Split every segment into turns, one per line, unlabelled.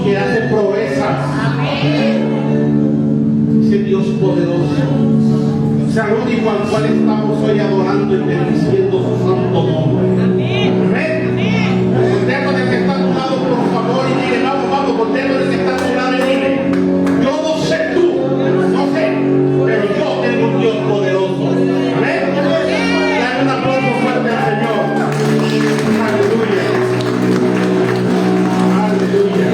que hace proezas. Ese Dios poderoso. Es el único al cual estamos hoy adorando y bendiciendo su santo nombre. Amén. Voltea con el que está a tu lado, por favor, y dile, vamos, voltea con el que está a tu lado y dile, yo no sé tú, no sé, pero yo tengo un Dios poderoso. Amén. Dale un aplauso fuerte al Señor. Aleluya. Aleluya.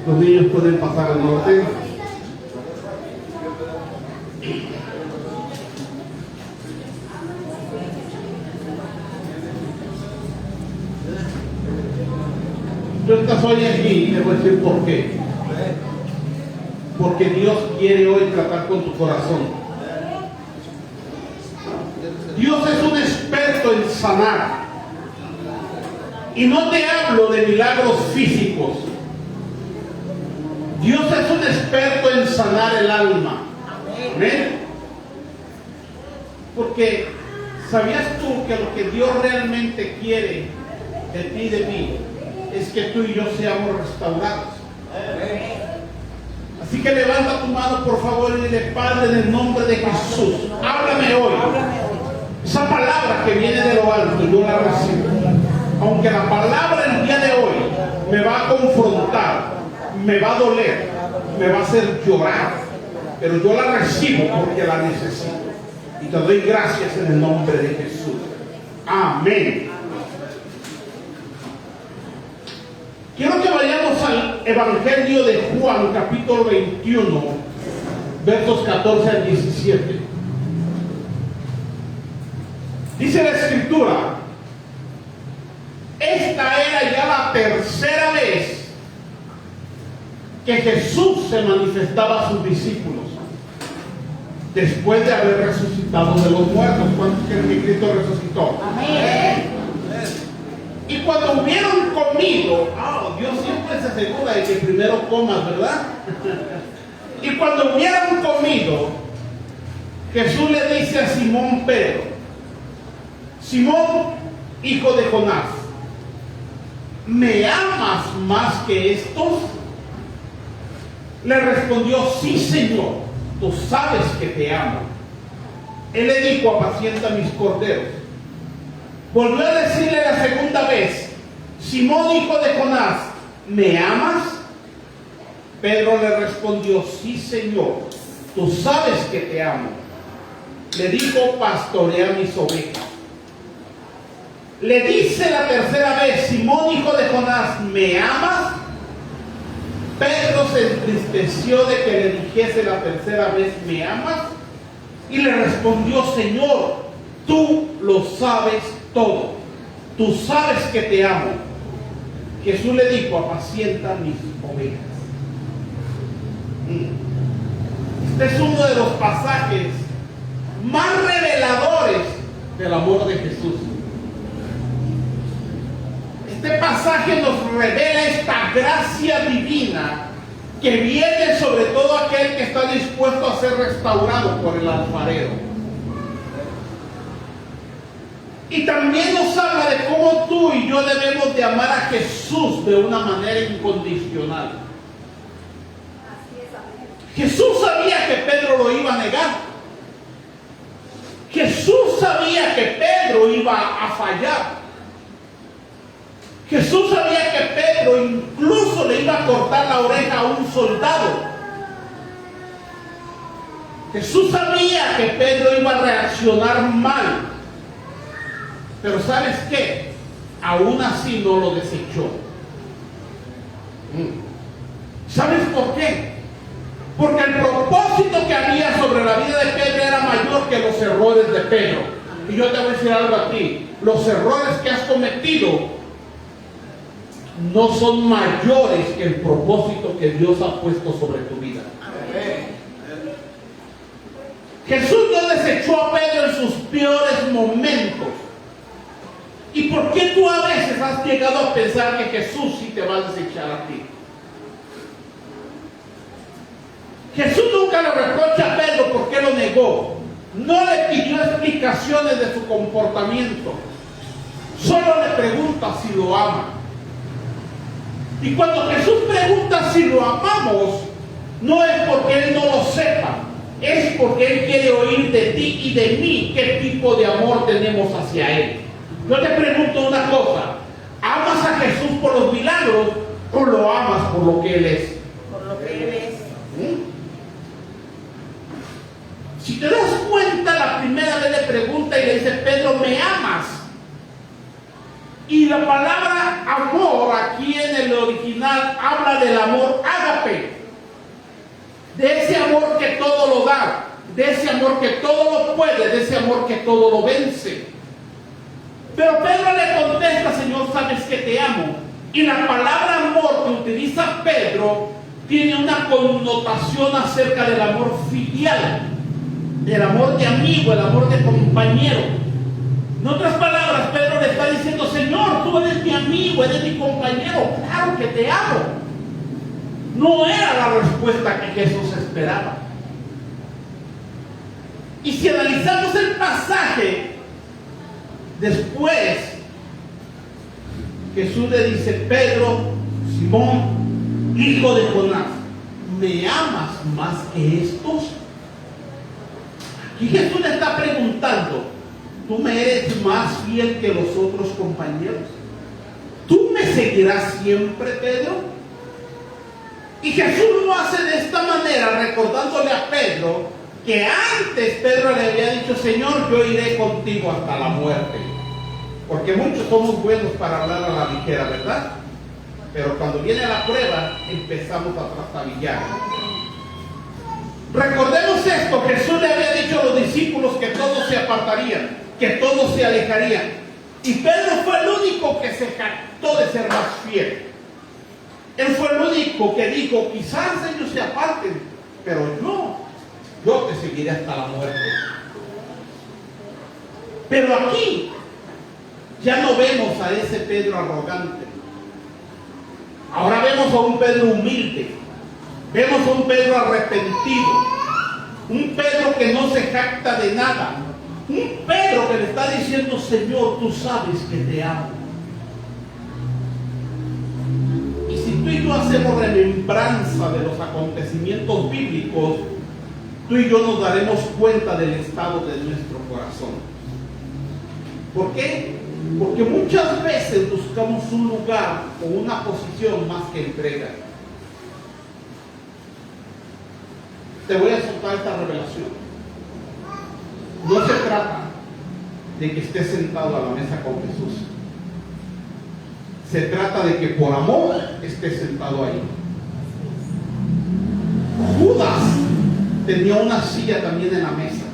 Los niños pueden pasar al norte. Yo estás hoy aquí y te voy a decir por qué. Porque Dios quiere hoy tratar con tu corazón. Dios es un experto en sanar. Y no te hablo de milagros físicos. Dios es un experto en sanar el alma. ¿Amén? Porque ¿sabías tú que lo que Dios realmente quiere de ti y de mí es que tú y yo seamos restaurados? Así que levanta tu mano, por favor, y dile: Padre, en el nombre de Jesús, háblame hoy. Esa palabra que viene de lo alto, yo la recibo. Aunque la palabra el día de hoy me va a confrontar, me va a doler, me va a hacer llorar, pero yo la recibo porque la necesito. Y te doy gracias en el nombre de Jesús. Amén. Quiero que vayamos al Evangelio de Juan, capítulo 21, versos 14 al 17. Dice la Escritura: esta era ya la tercera vez que Jesús se manifestaba a sus discípulos después de haber resucitado de los muertos. ¿Cuántos creen que Cristo resucitó? Amén. Y cuando hubieron comido, Dios siempre se asegura de que primero comas, ¿verdad? Y cuando hubieron comido, Jesús le dice a Simón Pedro: Simón, hijo de Jonás, ¿me amas más que estos? Le respondió: sí, Señor, tú sabes que te amo. Él le dijo: apacienta mis corderos. Volvió a decirle la segunda vez: Simón, hijo de Jonás, ¿me amas? Pedro le respondió: sí, Señor, tú sabes que te amo. Le dijo: pastorea mis ovejas. Le dice la tercera vez: Simón, hijo de Jonás, ¿me amas? Pedro se entristeció de que le dijese la tercera vez: ¿me amas? Y le respondió: Señor, tú lo sabes todo. tú sabes que te amo. Jesús le dijo, apacienta mis ovejas. Este es uno de los pasajes más reveladores del amor de Jesús. Este pasaje nos revela esta gracia divina que viene sobre todo aquel que está dispuesto a ser restaurado por el alfarero. Y también nos habla de cómo tú y yo debemos de amar a Jesús de una manera incondicional. Jesús sabía que Pedro lo iba a negar. Jesús sabía que Pedro iba a fallar. Jesús sabía que Pedro incluso le iba a cortar la oreja a un soldado. Jesús sabía que Pedro iba a reaccionar mal. Pero ¿sabes qué? Aún así no lo desechó. ¿Sabes por qué? Porque el propósito que había sobre la vida de Pedro era mayor que los errores de Pedro. Y yo te voy a decir algo a ti. Los errores que has cometido no son mayores que el propósito que Dios ha puesto sobre tu vida. Jesús no desechó a Pedro en sus peores momentos. ¿Y por qué tú a veces has llegado a pensar que Jesús sí te va a desechar a ti? Jesús nunca le reprocha a Pedro por qué lo negó. No le pidió explicaciones de su comportamiento. Solo le pregunta si lo ama. Y cuando Jesús pregunta si lo amamos, no es porque Él no lo sepa, es porque Él quiere oír de ti y de mí qué tipo de amor tenemos hacia Él. Yo te pregunto una cosa, ¿amas a Jesús por los milagros o lo amas por lo que Él es?
Por lo que Él es.
Si te das cuenta, la primera vez le pregunta y le dice, Pedro, ¿me amas? Y la palabra amor aquí en el original habla del amor ágape, de ese amor que todo lo da, de ese amor que todo lo puede, de ese amor que todo lo vence. Pero Pedro le contesta, Señor, sabes que te amo. Y la palabra amor que utiliza Pedro tiene una connotación acerca del amor filial, del amor de amigo, el amor de compañero. En otras palabras, Pedro le está diciendo, Señor, tú eres mi amigo, eres mi compañero, claro que te amo. No era la respuesta que Jesús esperaba. Y si analizamos el pasaje, después Jesús le dice, Pedro, Simón, hijo de Jonás, ¿me amas más que estos? Y Jesús le está preguntando, ¿tú me eres más fiel que los otros compañeros? ¿Tú me seguirás siempre, Pedro? Y Jesús lo hace de esta manera, recordándole a Pedro que antes Pedro le había dicho, Señor, yo iré contigo hasta la muerte. Porque muchos somos buenos para hablar a la ligera, ¿verdad? Pero cuando viene la prueba, empezamos a trastabillar. Recordemos esto, Jesús le había dicho a los discípulos que todos se apartarían, que todos se alejarían. Y Pedro fue el único que se jactó de ser más fiel. Él fue el único que dijo, quizás ellos se aparten, pero yo te seguiré hasta la muerte. Pero aquí ya no vemos a ese Pedro arrogante. Ahora vemos a un Pedro humilde. Vemos a un Pedro arrepentido. Un Pedro que no se jacta de nada. Un Pedro que le está diciendo, Señor, tú sabes que te amo. Y si tú y yo hacemos remembranza de los acontecimientos bíblicos, tú y yo nos daremos cuenta del estado de nuestro corazón. ¿Por qué? Porque muchas veces buscamos un lugar o una posición más que entrega. Te voy a soltar esta revelación. No se trata de que estés sentado a la mesa con Jesús. Se trata de que por amor estés sentado ahí. Judas tenía una silla también en la mesa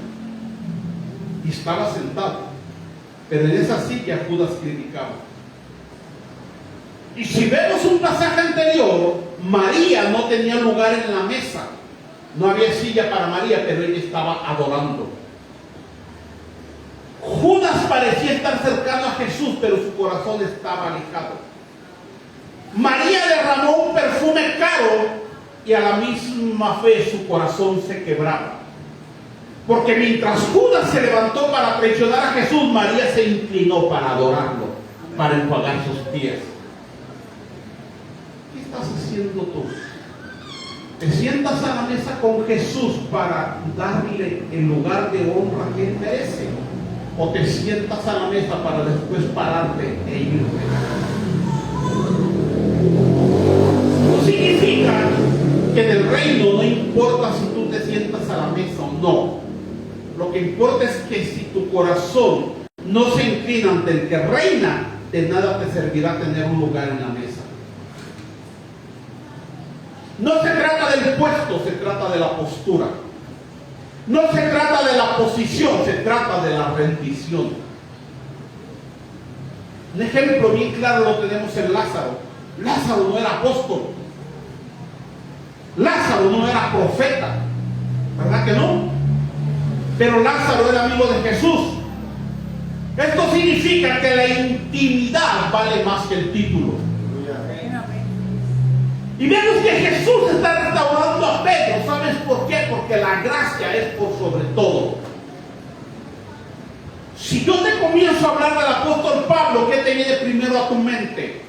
y estaba sentado. Pero en esa silla Judas criticaba. Y si vemos un pasaje anterior, María no tenía lugar en la mesa. No había silla para María, pero ella estaba adorando. Judas parecía estar cercano a Jesús, pero su corazón estaba alejado. María derramó un perfume caro y a la misma vez su corazón se quebraba. Porque mientras Judas se levantó para traicionar a Jesús, María se inclinó para adorarlo, para enjuagar sus pies. ¿Qué estás haciendo tú? ¿Te sientas a la mesa con Jesús para darle el lugar de honra que Él merece? ¿O te sientas a la mesa para después pararte e irte? No significa que en el reino no importa si tú te sientas a la mesa o no. Lo que importa es que si tu corazón no se inclina ante el que reina, de nada te servirá tener un lugar en la mesa. No se trata del puesto, se trata de la postura. No se trata de la posición, se trata de la rendición. Un ejemplo bien claro lo tenemos en Lázaro. Lázaro no era apóstol. Lázaro no era profeta. ¿Verdad que no? Pero Lázaro era amigo de Jesús. Esto significa que la intimidad vale más que el título. Y vemos que Jesús está restaurando a Pedro. ¿Sabes por qué? Porque la gracia es por sobre todo. Si yo te comienzo a hablar del apóstol Pablo, ¿qué te viene primero a tu mente?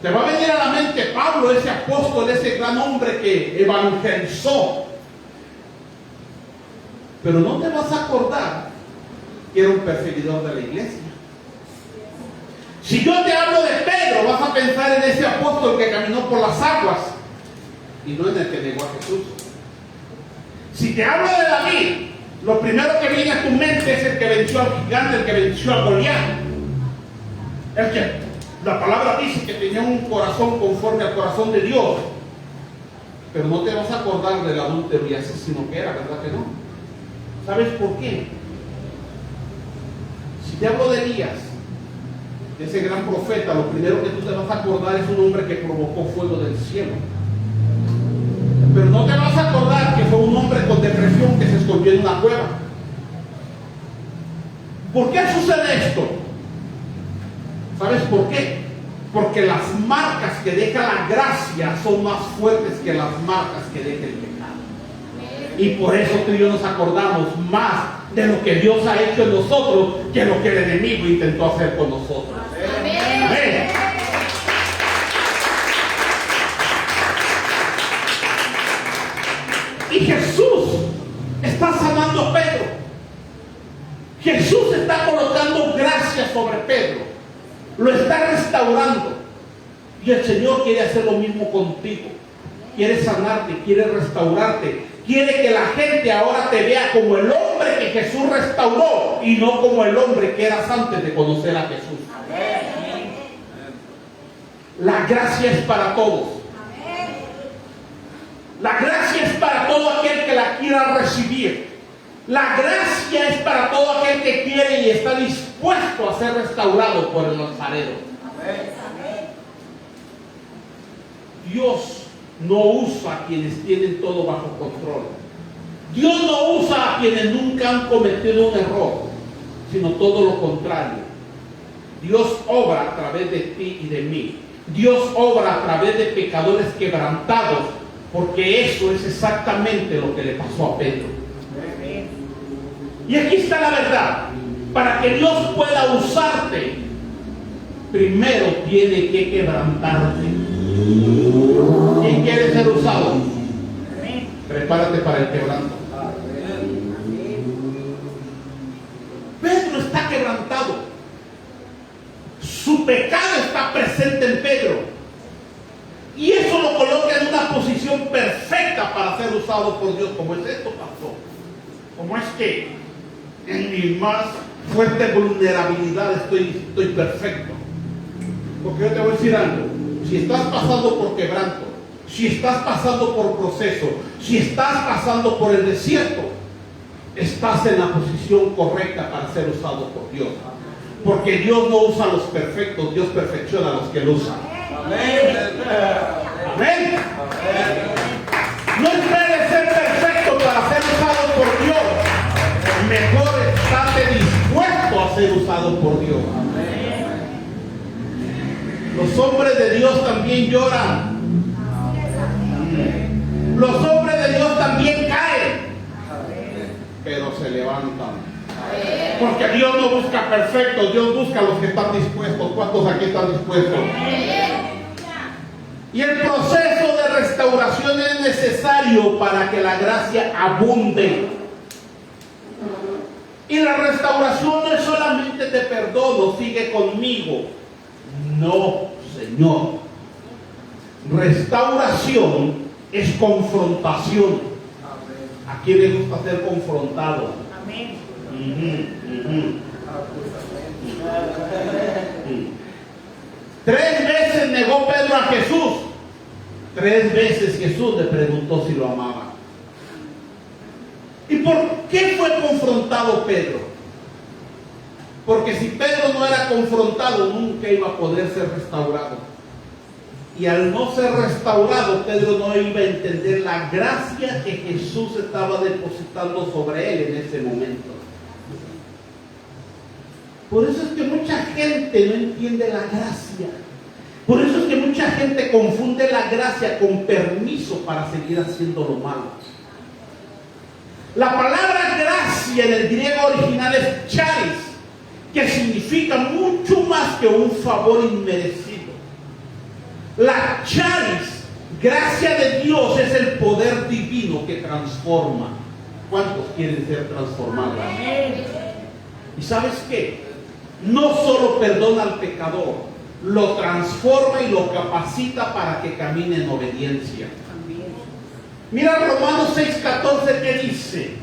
Te va a venir a la mente Pablo, ese apóstol, ese gran hombre que evangelizó. Pero no te vas a acordar que era un perseguidor de la iglesia. Si yo te hablo de Pedro, vas a pensar en ese apóstol que caminó por las aguas y no en el que negó a Jesús. Si te hablo de David, lo primero que viene a tu mente es el que venció al gigante, el que venció a Goliat. El que la palabra dice que tenía un corazón conforme al corazón de Dios. Pero no te vas a acordar del adúltero y asesino que era, ¿verdad que no? ¿Sabes por qué? Si te hablo de Elías, de ese gran profeta, lo primero que tú te vas a acordar es un hombre que provocó fuego del cielo. Pero no te vas a acordar que fue un hombre con depresión que se escondió en una cueva. ¿Por qué sucede esto? ¿Sabes por qué? Porque las marcas que deja la gracia son más fuertes que las marcas que deja el pecado. Y por eso tú y yo nos acordamos más de lo que Dios ha hecho en nosotros que lo que el enemigo intentó hacer con nosotros. Amén. Amén. Y Jesús está sanando a Pedro. Jesús está colocando gracia sobre Pedro. Lo está restaurando. Y el Señor quiere hacer lo mismo contigo. Quiere sanarte, quiere restaurarte. Quiere que la gente ahora te vea como el hombre que Jesús restauró y no como el hombre que eras antes de conocer a Jesús. Amén. La gracia es para todos. Amén. La gracia es para todo aquel que la quiera recibir. La gracia es para todo aquel que quiere y está dispuesto a ser restaurado por el Nazareno. Amén. Dios no usa a quienes tienen todo bajo control. Dios no usa a quienes nunca han cometido un error, sino todo lo contrario. Dios obra a través de ti y de mí. Dios obra a través de pecadores quebrantados, porque eso es exactamente lo que le pasó a Pedro. Y aquí está la verdad. Para que Dios pueda usarte, primero tiene que quebrantarte. ¿Quién quiere ser usado? Prepárate para el quebranto. Pedro está quebrantado. Su pecado está presente en Pedro. Y eso lo coloca en una posición perfecta para ser usado por Dios. ¿Cómo es esto, pastor? ¿Cómo es que en mi más fuerte vulnerabilidad estoy perfecto? Porque yo te voy a decir algo. Si estás pasando por si estás pasando por proceso, si estás pasando por el desierto, estás en la posición correcta para ser usado por Dios. Porque Dios no usa a los perfectos, Dios perfecciona a los que lo usan. Amén. Amén. No esperes ser perfecto para ser usado por Dios. Mejor estate dispuesto a ser usado por Dios. Los hombres de Dios también lloran. Los hombres de Dios también caen, pero se levantan. Porque Dios no busca perfectos, Dios busca a los que están dispuestos. ¿Cuántos aquí están dispuestos? Y el proceso de restauración es necesario para que la gracia abunde. Y la restauración no es solamente te perdono, sigue conmigo. No, Señor. Restauración es confrontación. ¿A quién le gusta ser confrontado? Amén. 3 veces negó Pedro a Jesús. 3 veces Jesús le preguntó si lo amaba. ¿Y por qué fue confrontado Pedro? Porque si Pedro no era confrontado, nunca iba a poder ser restaurado. Y al no ser restaurado, Pedro no iba a entender la gracia que Jesús estaba depositando sobre él en ese momento. Por eso es que mucha gente no entiende la gracia. Por eso es que mucha gente confunde la gracia con permiso para seguir haciendo lo malo. La palabra gracia en el griego original es charis, que significa mucho más que un favor inmerecido. La charis, gracia de Dios, es el poder divino que transforma. ¿Cuántos quieren ser transformados? ¿Y sabes qué? No solo perdona al pecador, lo transforma y lo capacita para que camine en obediencia. Mira Romanos 6:14 que dice: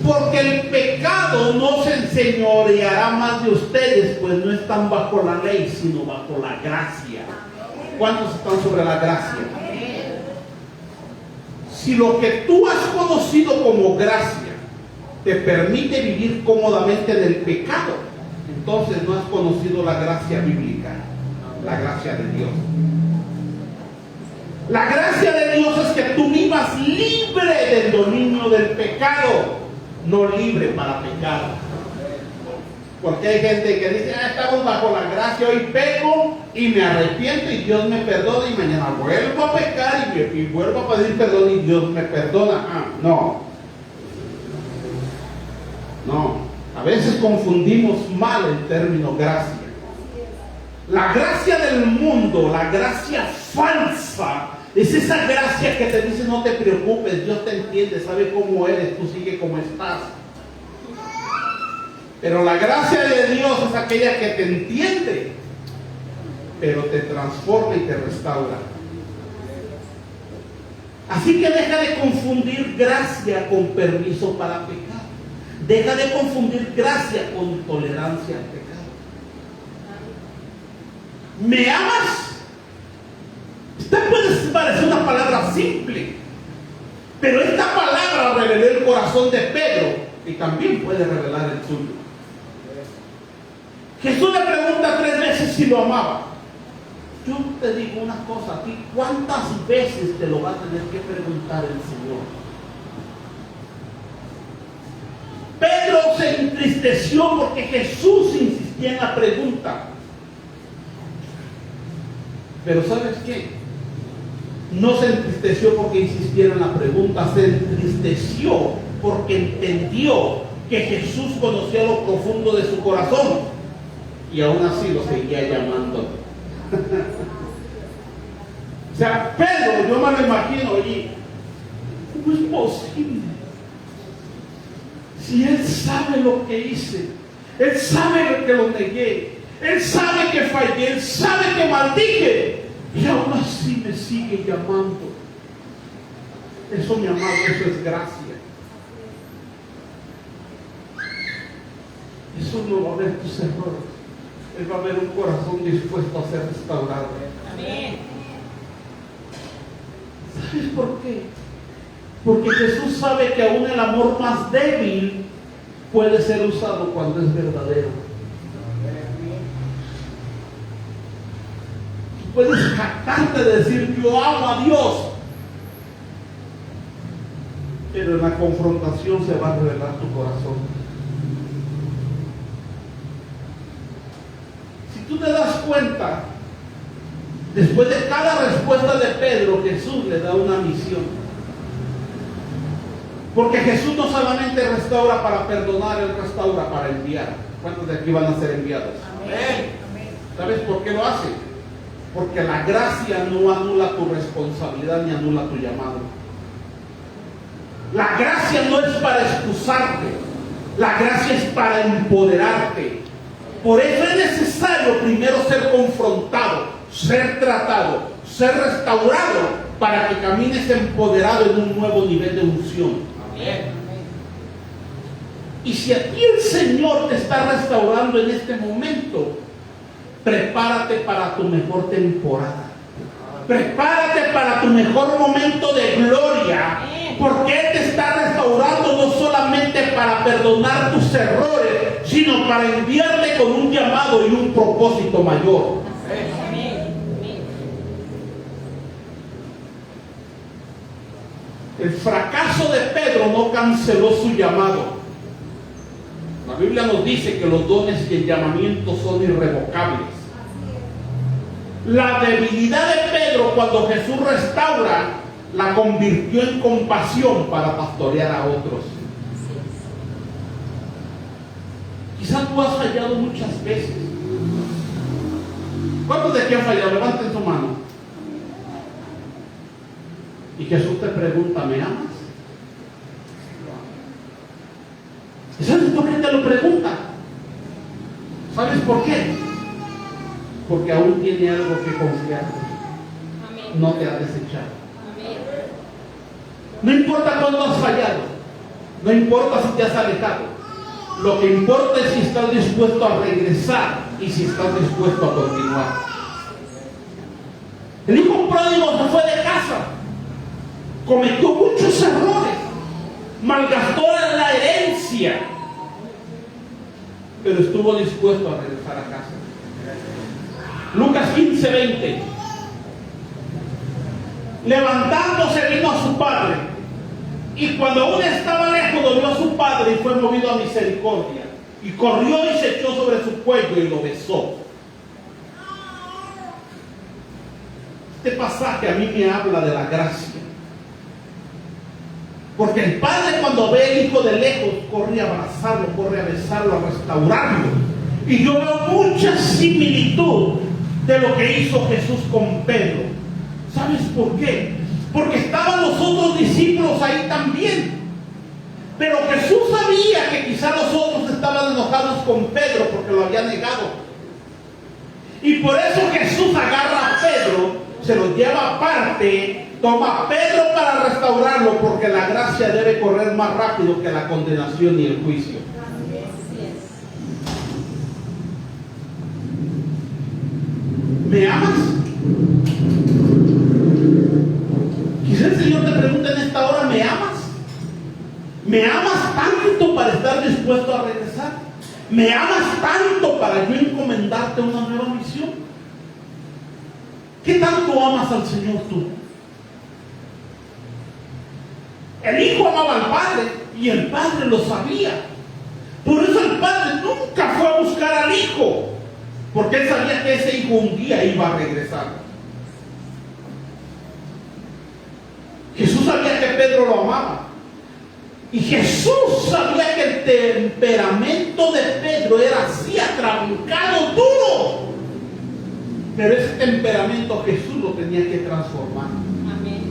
porque el pecado no se enseñoreará más de ustedes, pues no están bajo la ley, sino bajo la gracia. ¿Cuántos están sobre la gracia? Si lo que tú has conocido como gracia te permite vivir cómodamente en el pecado, entonces no has conocido la gracia bíblica, la gracia de Dios. La gracia de Dios es que tú vivas libre del dominio del pecado, no libre para pecar. Porque hay gente que dice: estamos bajo la gracia, hoy peco y me arrepiento y Dios me perdona, y mañana vuelvo a pecar y vuelvo a pedir perdón y Dios me perdona. No. A veces confundimos mal el término gracia. La gracia del mundo, la gracia falsa, es esa gracia que te dice: no te preocupes, Dios te entiende, sabe cómo eres, tú sigue como estás. Pero la gracia de Dios es aquella que te entiende, pero te transforma y te restaura. Así que deja de confundir gracia con permiso para pecar. Deja de confundir gracia con tolerancia al pecado. ¿Me amas? Esta puede parecer una palabra simple, pero esta palabra reveló el corazón de Pedro y también puede revelar el suyo. Jesús le pregunta 3 veces si lo amaba. Yo te digo una cosa a ti: ¿cuántas veces te lo va a tener que preguntar el Señor? Pedro se entristeció porque Jesús insistía en la pregunta. Pero ¿sabes qué? No se entristeció porque insistiera en la pregunta, se entristeció porque entendió que Jesús conocía lo profundo de su corazón y aún así lo seguía llamando. O sea, Pedro, yo me lo imagino allí: ¿cómo es posible? Si Él sabe lo que hice, Él sabe lo que lo negué, Él sabe que fallé, Él sabe que maldije, y aún así me sigue llamando. Eso, mi amado, eso es gracia. Eso no va a ver tus errores. Él va a ver un corazón dispuesto a ser restaurado. Amén. ¿Sabes por qué? Porque Jesús sabe que aún el amor más débil puede ser usado cuando es verdadero. Tú puedes jactarte de decir yo amo a Dios, pero en la confrontación se va a revelar tu corazón. Si tú te das cuenta, después de cada respuesta de Pedro, Jesús le da una misión. Porque Jesús no solamente restaura para perdonar, Él restaura para enviar. ¿Cuántos de aquí van a ser enviados? Amén. ¿Sabes por qué lo hace? Porque la gracia no anula tu responsabilidad ni anula tu llamado. La gracia no es para excusarte, la gracia es para empoderarte. Por eso es necesario primero ser confrontado, ser tratado, ser restaurado, para que camines empoderado en un nuevo nivel de unción. Y si a ti el Señor te está restaurando en este momento, prepárate para tu mejor temporada. Prepárate para tu mejor momento de gloria, porque Él te está restaurando no solamente para perdonar tus errores, sino para enviarte con un llamado y un propósito mayor. El fracaso de Pedro no canceló su llamado. La Biblia nos dice que los dones y el llamamiento son irrevocables. La debilidad de Pedro, cuando Jesús restaura, la convirtió en compasión para pastorear a otros. Quizás tú has fallado muchas veces. ¿Cuántos de aquí han fallado? Levanten su mano. Y Jesús te pregunta, ¿me amas? ¿Y sabes por qué te lo pregunta? ¿Sabes por qué? Porque aún tiene algo que confiar. No te ha desechado. No importa cuándo has fallado, no importa si te has alejado, lo que importa es si estás dispuesto a regresar y si estás dispuesto a continuar. El hijo pródigo se fue de casa, cometió muchos errores, malgastó la herencia, pero estuvo dispuesto a regresar a casa. Lucas 15:20. Levantándose vino a su padre, y cuando aún estaba lejos lo vio a su padre y fue movido a misericordia, y corrió y se echó sobre su cuello y lo besó. Este pasaje a mí me habla de la gracia, porque el padre, cuando ve al hijo de lejos, corre a abrazarlo, corre a besarlo, a restaurarlo. Y yo veo mucha similitud de lo que hizo Jesús con Pedro. ¿Sabes por qué? Porque estaban los otros discípulos ahí también. Pero Jesús sabía que quizá los otros estaban enojados con Pedro porque lo había negado. Y por eso Jesús agarra a Pedro, se lo lleva aparte, toma a Pedro para restaurarlo, porque la gracia debe correr más rápido que la condenación y el juicio. ¿Me amas? Quizá el Señor te pregunta en esta hora, ¿me amas? ¿Me amas tanto para estar dispuesto a regresar? ¿Me amas tanto para yo encomendarte una nueva misión? ¿Qué tanto amas al Señor tú? El hijo amaba al padre y el padre lo sabía. Por eso el padre nunca fue a buscar al hijo, porque él sabía que ese hijo un día iba a regresar. Jesús sabía que Pedro lo amaba. Y Jesús sabía que el temperamento de Pedro era así, atrabucado, duro. Pero ese temperamento Jesús lo tenía que transformar. Amén.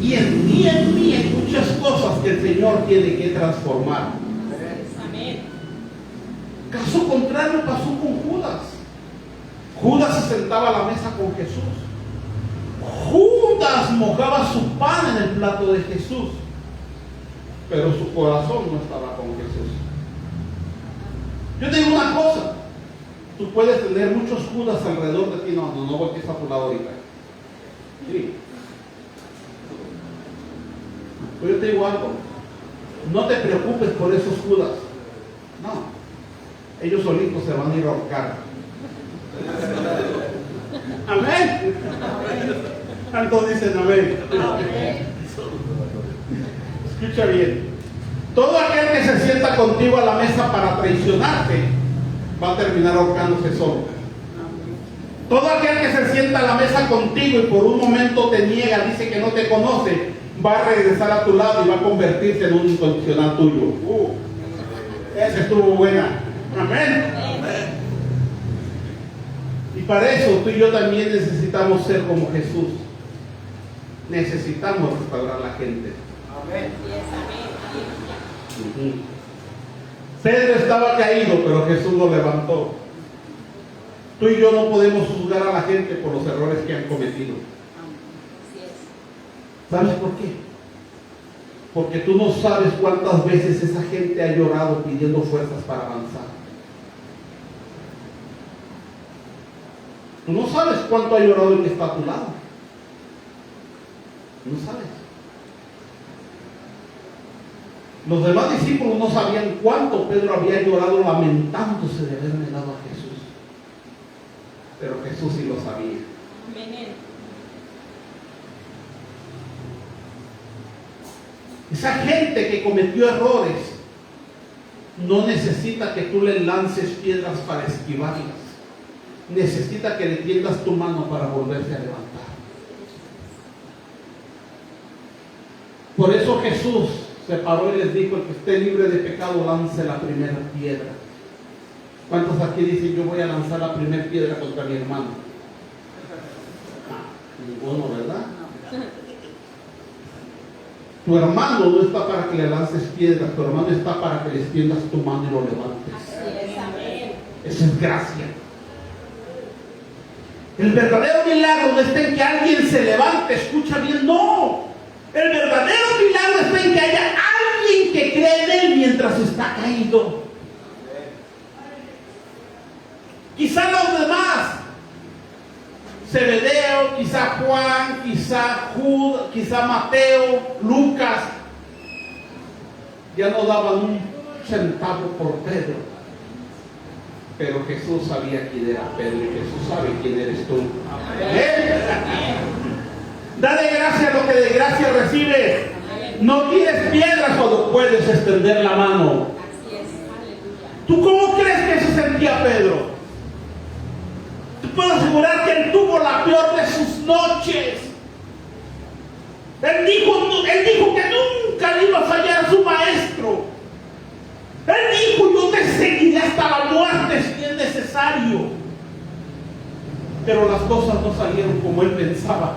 Y en ti, en mí, hay muchas cosas que el Señor tiene que transformar. Amén. Caso contrario pasó con Judas. Judas se sentaba a la mesa con Jesús. Judas mojaba su pan en el plato de Jesús, pero su corazón no estaba con Jesús. Yo te digo una cosa, tú puedes tener muchos Judas alrededor de ti. No voltees a tu lado ahorita. Sí. Pues yo te digo algo, no te preocupes por esos Judas. No, ellos solitos se van a ir a ahorcar. Amén. ¿Cuántos dicen amén? Escucha bien. Todo aquel que se sienta contigo a la mesa para traicionarte va a terminar ahorcándose solo. Todo aquel que se sienta a la mesa contigo y por un momento te niega, dice que no te conoce, va a regresar a tu lado y va a convertirse en un incondicional tuyo. Esa estuvo buena. Amén. Y para eso tú y yo también necesitamos ser como Jesús. Necesitamos restaurar a la gente. Amén. Pedro estaba caído, pero Jesús lo levantó. Tú y yo no podemos juzgar a la gente por los errores que han cometido. ¿Sabes por qué? Porque tú no sabes cuántas veces esa gente ha llorado pidiendo fuerzas para avanzar. Tú no sabes cuánto ha llorado el que está a tu lado. No sabes. Los demás discípulos no sabían cuánto Pedro había llorado lamentándose de haber negado a Jesús. Pero Jesús sí lo sabía. Amén. Esa gente que cometió errores no necesita que tú le lances piedras para esquivarlas. Necesita que le tiendas tu mano para volverse a levantar. Por eso Jesús se paró y les dijo: el que esté libre de pecado lance la primera piedra. ¿Cuántos aquí dicen: yo voy a lanzar la primera piedra contra mi hermano? Ninguno, ¿verdad? Tu hermano no está para que le lances piedras, tu hermano está para que le extiendas tu mano y lo levantes. Eso es gracia. El verdadero milagro no está en que alguien se levante, escucha bien, no. El verdadero milagro está en que haya alguien que cree en él mientras está caído. Quizá los demás, Zebedeo, quizá Juan, quizá Judas, quizá Mateo, Lucas, ya no daban un centavo por Pedro. Pero Jesús sabía quién era Pedro y Jesús sabe quién eres tú. Amén. Dale gracia a lo que de gracia recibe. No tires piedras cuando puedes extender la mano. ¿Tú cómo crees que se sentía Pedro? Te puedo asegurar que él tuvo la peor de sus noches. Él dijo que nunca le iba a fallar a su maestro. Él dijo: yo te seguiré hasta la muerte si es necesario. Pero las cosas no salieron como él pensaba.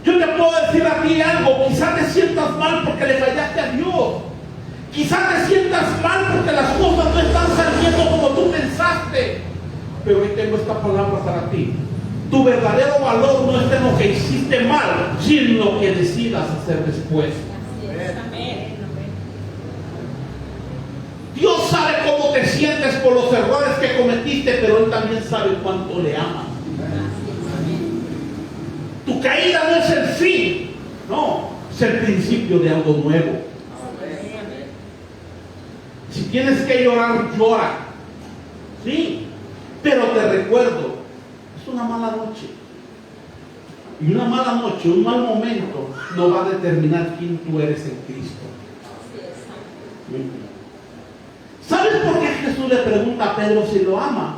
Yo te puedo decir a ti algo: quizás te sientas mal porque le fallaste a Dios. Quizás te sientas mal porque las cosas no están saliendo como tú pensaste. Pero hoy tengo esta palabra para ti: tu verdadero valor no está en lo que hiciste mal, sino en lo que decidas hacer después. Amén. Dios sabe cómo te sientes por los errores que cometiste, pero Él también sabe cuánto le amas. Tu caída no es el fin, no, es el principio de algo nuevo. Si tienes que llorar, llora. Sí, pero te recuerdo, es una mala noche. Y una mala noche, un mal momento, no va a determinar quién tú eres en Cristo. ¿Sabes por qué Jesús le pregunta a Pedro si lo ama?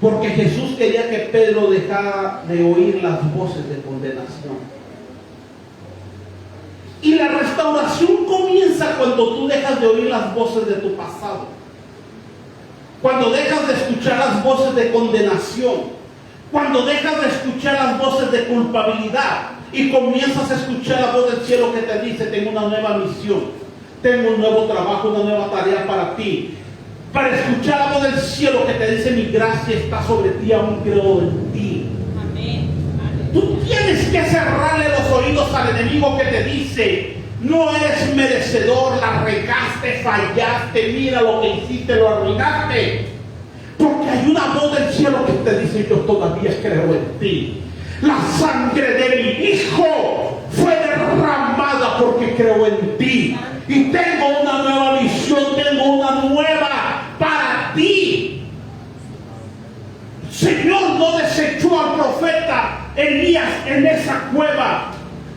Porque Jesús quería que Pedro dejara de oír las voces de condenación. Y la restauración comienza cuando tú dejas de oír las voces de tu pasado. Cuando dejas de escuchar las voces de condenación. Cuando dejas de escuchar las voces de culpabilidad y comienzas a escuchar la voz del cielo que te dice: tengo una nueva misión. Tengo un nuevo trabajo, una nueva tarea para ti. Para escuchar la voz del cielo que te dice: mi gracia está sobre ti, aún creo en ti. Amén. Tú tienes que cerrarle los oídos al enemigo que te dice: no eres merecedor, la regaste, fallaste, mira lo que hiciste, lo arruinaste. Porque hay una voz del cielo que te dice: yo todavía creo en ti. La sangre de mi hijo fue derramada ahora porque creo en ti. Y tengo una nueva visión, tengo una nueva para ti. Señor no desechó al profeta Elías en esa cueva.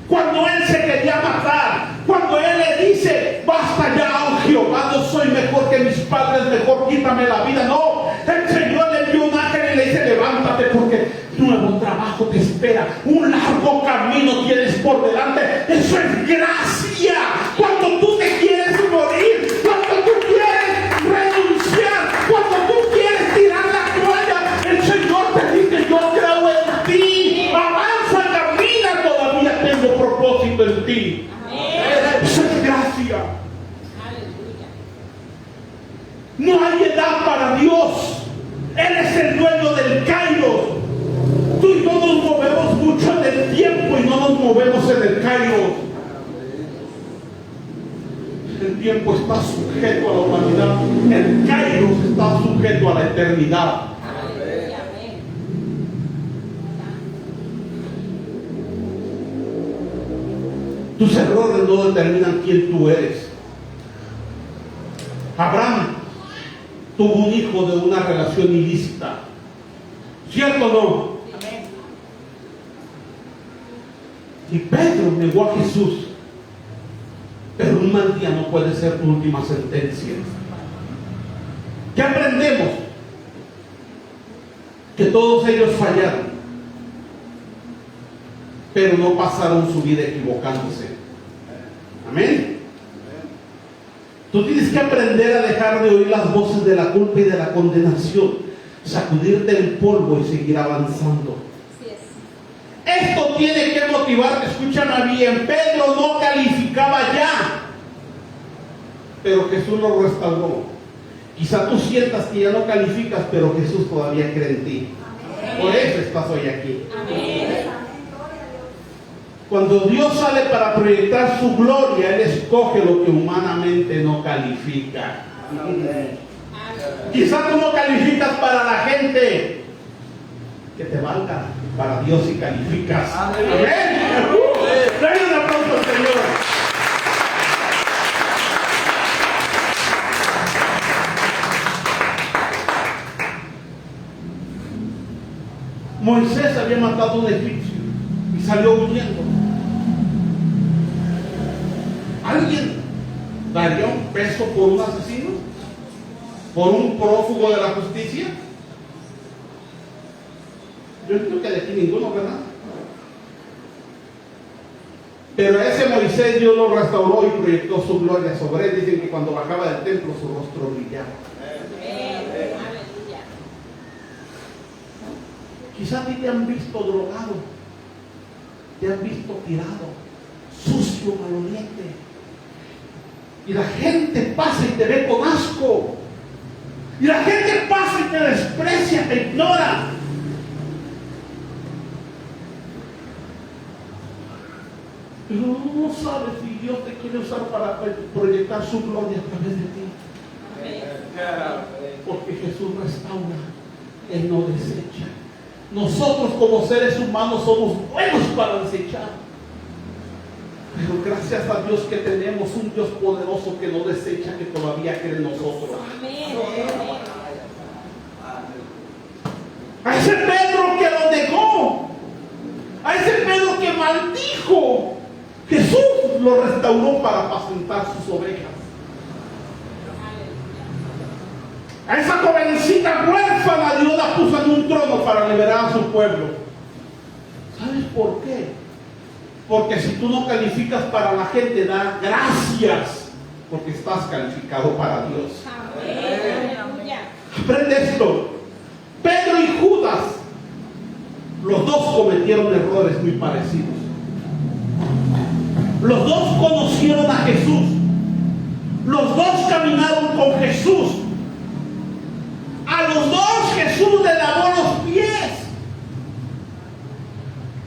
Cuando él se quería matar, cuando él le dice, basta ya, oh Jehová, no soy mejor que mis padres, mejor quítame la vida. No, el Señor le envió un ángel y le dice, levántate porque nuevo trabajo te espera, un largo camino tienes por delante. Eso es gracia. Cuando tú te quieres morir, cuando tú quieres renunciar, cuando tú quieres tirar la toalla, el Señor te dice, yo creo en ti, avanza, camina, todavía tengo propósito en ti. Eso es gracia. No hay edad para Dios. Él es el dueño del Kairos. Tú y yo nos movemos mucho en el tiempo y no nos movemos en el Kairos. El tiempo está sujeto a la humanidad. El Kairos está sujeto a la eternidad. Tus errores no determinan quién tú eres. Abraham tuvo un hijo de una relación ilícita. ¿Cierto o no? Y Pedro negó a Jesús. Pero un mal día no puede ser tu última sentencia. ¿Qué aprendemos? Que todos ellos fallaron, pero no pasaron su vida equivocándose. Amén. Tú tienes que aprender a dejar de oír las voces de la culpa y de la condenación, sacudirte el polvo y seguir avanzando. Esto tiene que motivarte. Escúchame bien, Pedro no calificaba ya, pero Jesús lo restauró. Quizá tú sientas que ya no calificas, pero Jesús todavía cree en ti. Por eso estás hoy aquí. Cuando Dios sale para proyectar su gloria, Él escoge lo que humanamente no califica. Quizá tú no calificas para la gente, que te valga. Para Dios si calificas. Amén. Dale un aplauso al Señor. Moisés había matado a un egipcio y salió huyendo. ¿Alguien daría un peso por un asesino? ¿Por un prófugo de la justicia? Yo creo que de aquí ninguno, ¿verdad? Pero a ese Moisés Dios lo restauró y proyectó su gloria sobre él. Dicen que cuando bajaba del templo su rostro brillaba. Quizás a ti te han visto drogado, te han visto tirado, sucio, maloliente. Y la gente pasa y te ve con asco. Y la gente pasa y te desprecia, te ignora. Pero no sabes si Dios te quiere usar para proyectar su gloria a través de ti. Porque Jesús restaura, Él no desecha. Nosotros como seres humanos somos buenos para desechar. Pero gracias a Dios que tenemos un Dios poderoso que no desecha, que todavía cree en nosotros. A ese Pedro que lo negó, a ese Pedro que maldijo, Jesús lo restauró para apacentar sus ovejas. A esa jovencita huérfana Dios la puso en un trono para liberar a su pueblo. ¿Sabes por qué? Porque si tú no calificas para la gente, da gracias, porque estás calificado para Dios. Aprende esto. Pedro y Judas, los dos cometieron errores muy parecidos. Los dos conocieron a Jesús. Los dos caminaron con Jesús. A los dos Jesús le lavó los pies.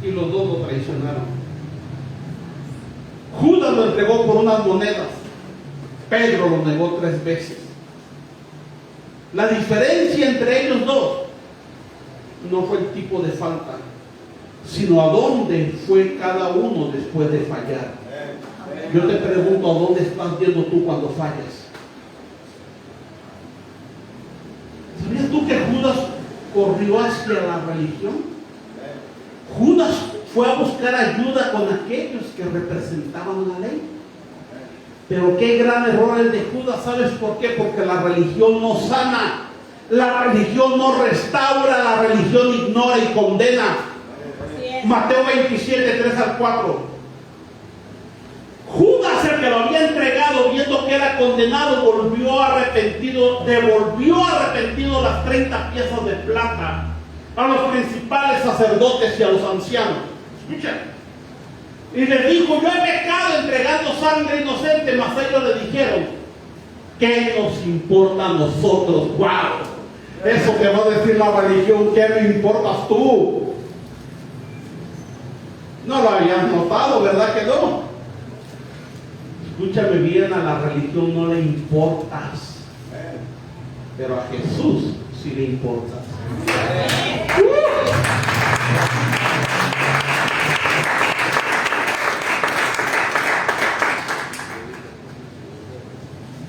Y los dos lo traicionaron. Judas lo entregó por unas monedas. Pedro lo negó 3 veces. La diferencia entre ellos dos no fue el tipo de falta, sino a dónde fue cada uno después de fallar. Yo te pregunto, ¿a dónde estás yendo tú cuando fallas? ¿Sabías tú que Judas corrió hacia la religión? Judas fue a buscar ayuda con aquellos que representaban la ley. Pero qué gran error el de Judas. ¿Sabes por qué? Porque la religión no sana, la religión no restaura, la religión ignora y condena. Mateo 27, 3 al 4. Judas, el que lo había entregado, viendo que era condenado, devolvió arrepentido las 30 piezas de plata a los principales sacerdotes y a los ancianos. Escucha. Y le dijo: yo he pecado entregando sangre inocente. Mas ellos le dijeron: ¿qué nos importa a nosotros? ¡Wow! Eso que va a decir la religión, ¿qué me importas tú? No lo habías notado, ¿verdad que no? Escúchame bien, a la religión no le importas, pero a Jesús sí le importas.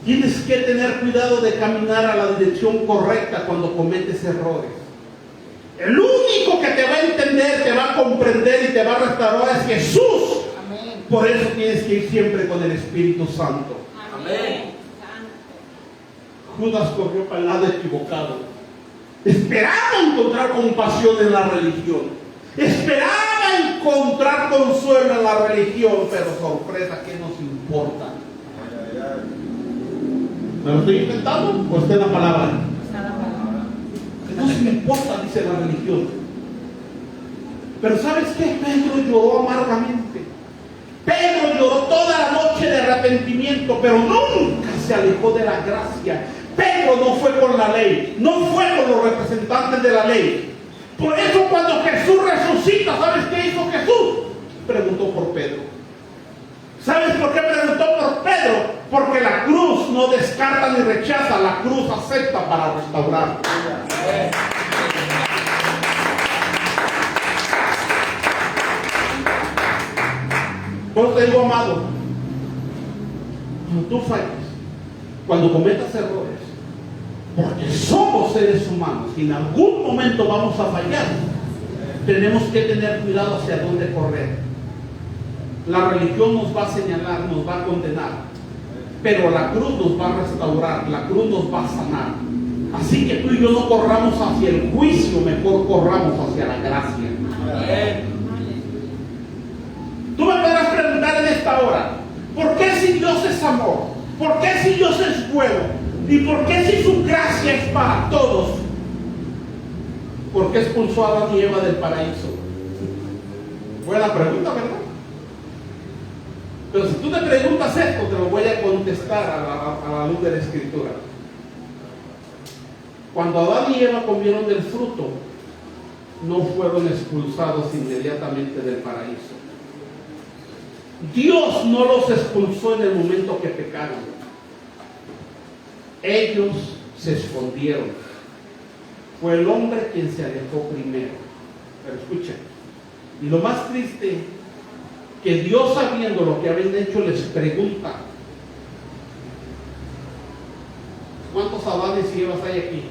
Tienes que tener cuidado de caminar a la dirección correcta cuando cometes errores. El único que te va a entender, te va a comprender y te va a restaurar es Jesús. Amén. Por eso tienes que ir siempre con el Espíritu Santo. Amén. Judas corrió para el lado equivocado. Esperaba encontrar compasión en la religión. Esperaba encontrar consuelo en la religión. Pero sorpresa, ¿qué nos importa? ¿Me lo estoy inventando o está en la palabra? No se me importa, dice la religión. Pero ¿sabes qué? Pedro lloró amargamente. Pedro lloró toda la noche de arrepentimiento, pero nunca se alejó de la gracia. Pedro no fue con la ley, no fue con los representantes de la ley. Por eso cuando Jesús resucita, ¿sabes qué hizo Jesús? Preguntó por Pedro. ¿Sabes por qué preguntó por Pedro? Porque la cruz no descarta ni rechaza, la cruz acepta para restaurar. Por eso te digo, amado, cuando tú falles, cuando cometas errores, porque somos seres humanos y en algún momento vamos a fallar, tenemos que tener cuidado hacia dónde correr. La religión nos va a señalar, nos va a condenar, pero la cruz nos va a restaurar, la cruz nos va a sanar. Así que tú y yo no corramos hacia el juicio, mejor corramos hacia la gracia. Amén. Tú me podrás preguntar en esta hora: ¿por qué si Dios es amor? ¿Por qué si Dios es bueno? ¿Y por qué si su gracia es para todos? ¿Por qué expulsó a Adán y Eva del paraíso? Buena pregunta, ¿verdad? Pero si tú te preguntas esto, te lo voy a contestar a la luz de la Escritura. Cuando Adán y Eva comieron del fruto, no fueron expulsados inmediatamente del paraíso. Dios no los expulsó en el momento que pecaron. Ellos se escondieron. Fue el hombre quien se alejó primero. Pero escuchen, y lo más triste, que Dios, sabiendo lo que habían hecho, les pregunta: ¿cuántos Adanes y Evas hay aquí?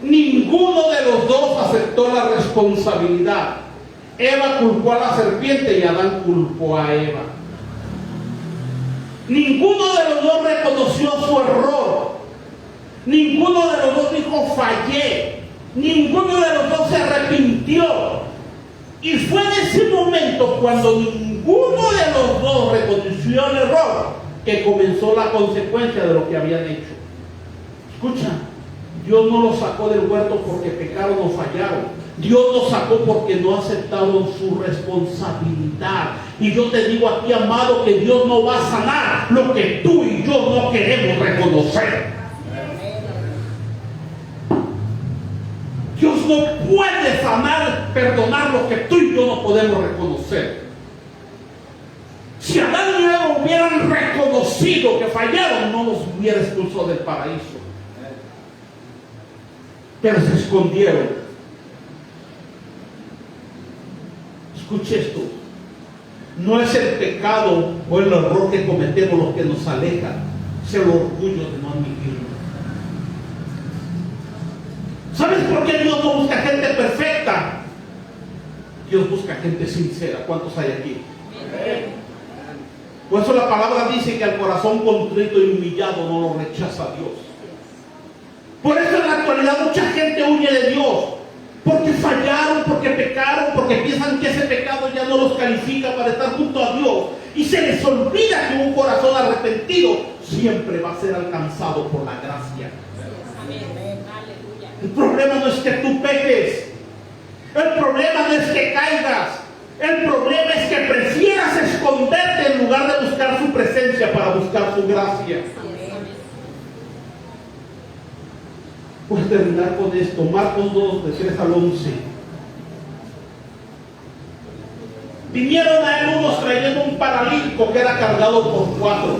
Ninguno de los dos aceptó la responsabilidad. Eva culpó a la serpiente y Adán culpó a Eva. Ninguno de los dos reconoció su error. Ninguno de los dos dijo: fallé. Ninguno de los dos se arrepintió. Y fue en ese momento, cuando ninguno de los dos reconoció el error, que comenzó la consecuencia de lo que habían hecho. Escucha, Dios no los sacó del huerto porque pecaron o fallaron. Dios los sacó porque no aceptaron su responsabilidad. Y yo te digo a ti, amado, que Dios no va a sanar lo que tú y yo no queremos reconocer. Dios no puede sanar, perdonar lo que tú y yo no podemos reconocer. Si Adán y Eva hubieran reconocido que fallaron, no los hubiera expulsado del paraíso. Pero se escondieron. Escuche esto. No es el pecado o el error que cometemos lo que nos aleja, es el orgullo de no admitirlo. ¿Sabes por qué Dios no busca gente perfecta? Dios busca gente sincera. ¿Cuántos hay aquí? Por eso la palabra dice que al corazón contrito y humillado no lo rechaza Dios. Por eso en la actualidad mucha gente huye de Dios, porque fallaron, porque pecaron, porque piensan que ese pecado ya no los califica para estar junto a Dios, y se les olvida que un corazón arrepentido siempre va a ser alcanzado por la gracia. El problema no es que tú peques, el problema no es que caigas, el problema es que prefieras esconderte en lugar de buscar su presencia para buscar su gracia. Pues terminar con esto, Marcos 2, de 3 al 11. Vinieron a él unos trayendo un paralítico que era cargado por 4.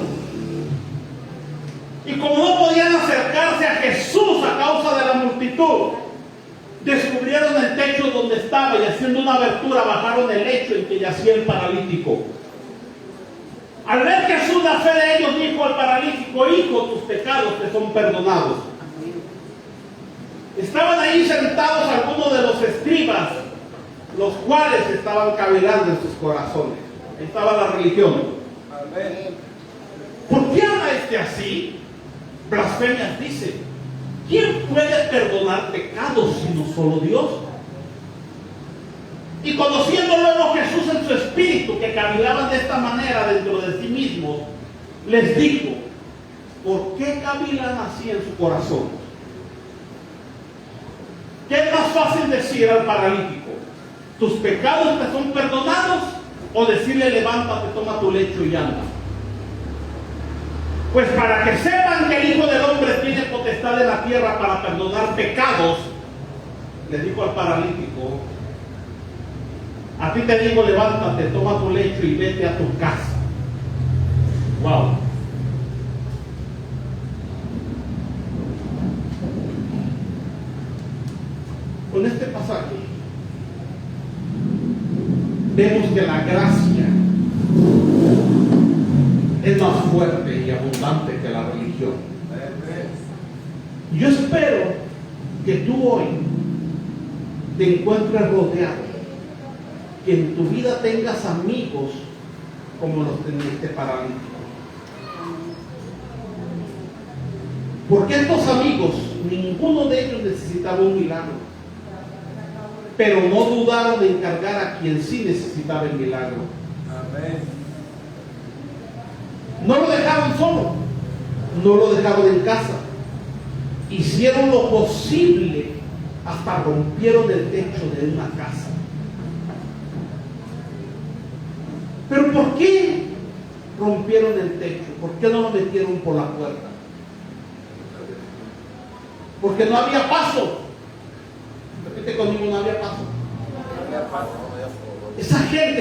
Y como no podían acercarse a Jesús a causa de la multitud, descubrieron el techo donde estaba y haciendo una abertura bajaron el lecho en que yacía el paralítico. Al ver Jesús la fe de ellos, dijo al paralítico: hijo, tus pecados te son perdonados. Estaban ahí sentados algunos de los escribas, los cuales estaban cavilando en sus corazones. Ahí estaba la religión. ¿Por qué habla este así? Blasfemias dice. ¿Quién puede perdonar pecados sino solo Dios? Y conociendo luego Jesús en su espíritu que cavilaban de esta manera dentro de sí mismos, les dijo: ¿por qué cavilan así en su corazón? ¿Qué es más fácil decir al paralítico? ¿Tus pecados te son perdonados? ¿O decirle: levántate, toma tu lecho y anda? Pues para que sepan que el Hijo del Hombre tiene potestad en la tierra para perdonar pecados, le dijo al paralítico: a ti te digo, levántate, toma tu lecho y vete a tu casa. Wow. Con este pasaje vemos que la gracia es más fuerte y abundante que la religión. Yo espero que tú hoy te encuentres rodeado, que en tu vida tengas amigos como los tenía este paralítico. Porque estos amigos, ninguno de ellos necesitaba un milagro, pero no dudaron de encargar a quien sí necesitaba el milagro. Amén. No lo dejaron solo, no lo dejaron en casa, hicieron lo posible, hasta rompieron el techo de una casa. Pero ¿por qué rompieron el techo? ¿Por qué no lo metieron por la puerta? Porque no había paso. Repite conmigo: no había paso. Esa gente